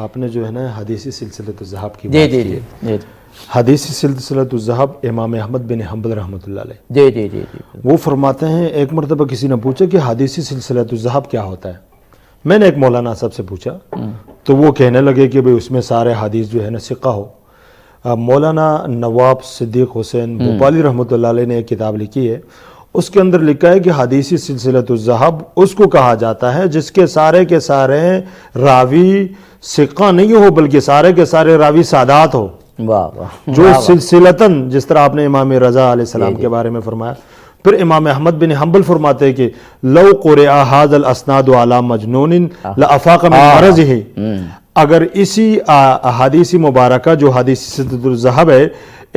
آپ نے جو ہے نا حدیثی سلسلۃ الذہب کی جی بات جی کی جی ہے۔ جی حدیثی سلسلۃ الذہب امام احمد بن حنبل رحمۃ اللہ علیہ جی جی جی جی وہ فرماتے ہیں، ایک مرتبہ کسی نے پوچھا کہ حدیثی سلسلۃ الذہب کیا ہوتا ہے؟ میں نے ایک مولانا صاحب سے پوچھا تو وہ کہنے لگے کہ بھئی اس میں سارے حدیث جو ہے نا ثقہ ہو۔ مولانا نواب صدیق حسین بھوپالی رحمۃ اللہ علیہ نے ایک کتاب لکھی ہے، اس کے اندر لکھا ہے کہ حدیثی سلسلۃ الذہب اس کو کہا جاتا ہے جس کے سارے راوی ثقہ نہیں ہو بلکہ سارے کے سارے راوی سادات ہو، واہ واہ جو سلسلتاً، جس طرح آپ نے امام رضا علیہ السلام کے بارے میں فرمایا۔ پھر امام احمد بن حنبل فرماتے ہیں کہ لو قرئ ھذا الاسناد علی مجنون لافاق من مرضه، اگر اسی احادیث مبارکہ جو حدیث سلسلۃ الذہب ہے،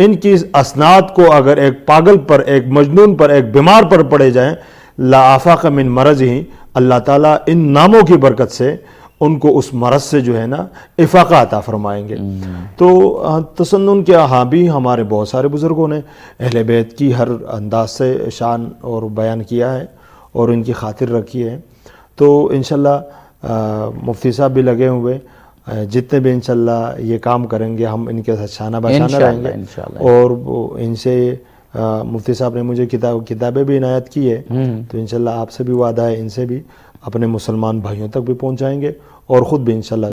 ان کی اسناد کو اگر ایک پاگل پر، ایک مجنون پر، ایک بیمار پر پڑے جائیں، لافاق من مرضه، اللہ تعالیٰ ان ناموں کی برکت سے ان کو اس مرض سے جو ہے نا افاقہ عطا فرمائیں گے۔ تو تسنن کے ہاں بھی ہمارے بہت سارے بزرگوں نے اہل بیت کی ہر انداز سے شان اور بیان کیا ہے اور ان کی خاطر رکھی ہے۔ تو انشاءاللہ مفتی صاحب بھی لگے ہوئے، جتنے بھی انشاءاللہ یہ کام کریں گے ہم ان کے ساتھ شانہ بشانہ رہیں گے، اور ان سے مفتی صاحب نے مجھے کتابیں بھی عنایت کی ہے، تو انشاءاللہ آپ سے بھی وعدہ ہے ان سے بھی اپنے مسلمان بھائیوں تک بھی پہنچائیں گے اور خود بھی انشاءاللہ